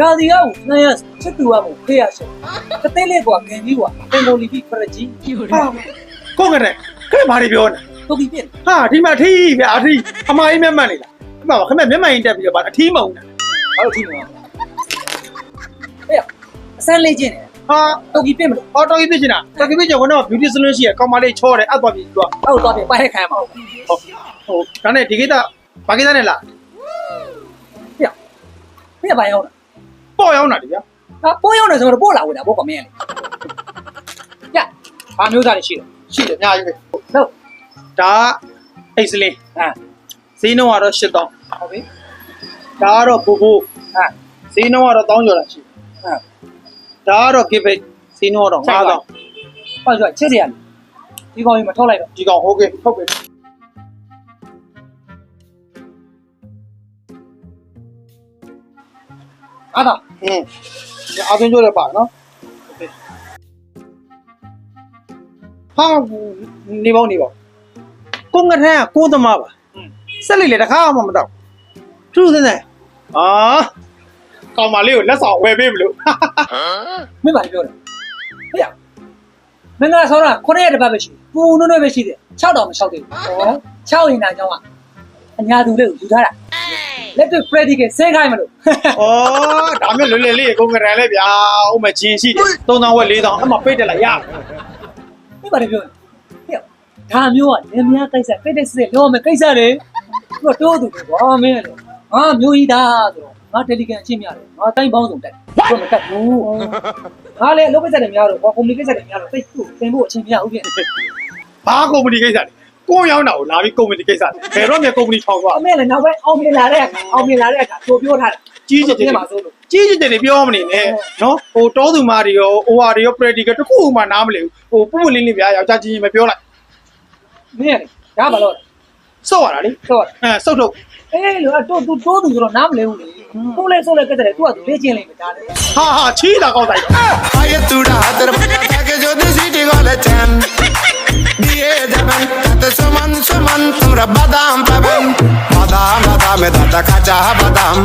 ရာဒီကကိုနှမ်းရချစ်သူကကိုဖေးရရှေတသိလေးကွာခင်ကြီးကွာတင်ကိုလီပြီးပရကြီးဟာ ကိုကတဲ့ခက်ဘာတွေပြောနေ တူပြီးပြင်း ဟာဒီမှာအထီးဗျာအထီးအမကြီးမျက်မှန်နေလားအမခမမျက်မှန်ရင်တက်ပြီးတော့ဗာအထီးမုံတာ ဘာလို့ထိမှာဟဲ့အစမ်းလေးချင်းတယ် ဟာ တူပြီးပြင်းမလို့ အော်တော်ကြီးပြစ်ချင်တာတော်ကြီးပြစ်ချင်ကတော့ beauty salon ရှိရကောင်မလေးချောတယ်အပ်သွားပြီသူက အဲ့တော့ပြပိုက်ခိုင်းမှာ ဟိုဒါနဲ့ဒီကိစ္စဘာကိစ္စနဲ့လား ဟဲ့မင်းဘာရောက်လဲ ပေါ့ရောက်တာဒီဗျာ ဟာပိုးရောက်နေဆိုတော့ပို့လာဝင်တာဘောကမင်းလေညဘာမျိုးသားတွေရှိတယ် ရှိတယ်အများကြီးပဲ ဟုတ် ဒါအိတ်စလေး ဟာ ဈေးနှုန်းကတော့8000 ဟုတ်ပြီ ဒါကတော့ဘူဘူ ဟာ ဈေးနှုန်းကတော့1000ကျော်လာရှိ ဟာ ဒါကတော့ give it ဈေးနှုန်းကတော့9000 ဘာလို့ချစ်စရာလဲဒီကောင်ကြီးမထုတ်လိုက်တော့ ဒီကောင်ဟုတ်ကဲ့ဟုတ်ကဲ့ အားသာ အားသွင်းကြရပါနော်ဟာနေပေါင်းကိုငထန်းကကိုသမားပါဆက်လိုက်လေတခါမှမတော့ထူးစင်းစင်းအာကောင်မလေးကိုလက်ဆောင်ဝယ်ပေးမလို့ မင်းဘာပြောလဲဟဲ့မင်းကဆောတာ9ရက်တပတ်ပဲရှိပူနွဲ့ပဲရှိတယ်6တောင်မ6သေးဘူးဟော6ရင်တာကြောင့်ကအညာသူလေးကိုယူထားတာလက်တွေ့ practical ဆဲခိုင်းမလို့ ဩဒါမဲ့လွယ်လွယ်လေးကိုငထန်းလေးဗျာဥမဲ့ဂျင်းရှိတယ်3000ဝက်4000အမှပိတ်တက်လိုက်ရ မင်းဘာပြောလဲဟဲ့ဒါမျိုးကလင်မယားကိစ္စတိတ်တိတ်စစ်လောမယ်ကိစ္စလေသူကတိုးသူပဲကွာမင်းလေငါမျိုးကြီးသားဆိုတော့ငါတယ်လီဂရမ်အချင်းများတယ်ငါတိုင်းပေါင်းစုံတက်သူမတက်ဘူးငါလည်းအလုပ်ကိစ္စတွေများတော့ကွာကွန်မြူနီကိစ္စတွေများတော့တိတ်သူ့သင်ဖို့အချင်းများဟုတ်ပြီ ဘာကုမ္ပဏီကိစ္စလဲကိုရောက်တာကိုလာပြီးကုမ္ပဏီကိစ္စဘယ်တော့မှကုမ္ပဏီထောင်သွား အမေလည်းနောက်ပဲအောင်မြင်လာတဲ့အခါကြိုပြောထားတာ ကြီးကြီးတယ် မှာဆိုလို့ ကြီးကြီးတယ်ပြောမနေနဲ့နော်ဟိုတောသူမာတွေရော OR တွေရော practical တခုမှနားမလည်ဘူးဟိုပုပ်ပုလင်းလေးဗျာယောက်ျားကြီးကြီးမပြောလိုက် မင်းဒါဘာလို့ စော့ရတာလေ တော့ စုတ်ထုတ် အေးလို့တိုးသူဆိုတော့နားမလဲဘူးလေကိုလဲဆိုလဲကတဲ့သူကသူလေ့ကျင့်လိမ့်မယ်ဒါလေ ဟာချီးတာကောက်တိုင်း आये तूड़ा हदर था के जो सीटी वाले चैन दिए जबन ते सुमन सुमन तुमरा बादाम पाबन बादाम बादाम में दादा खाचा बादाम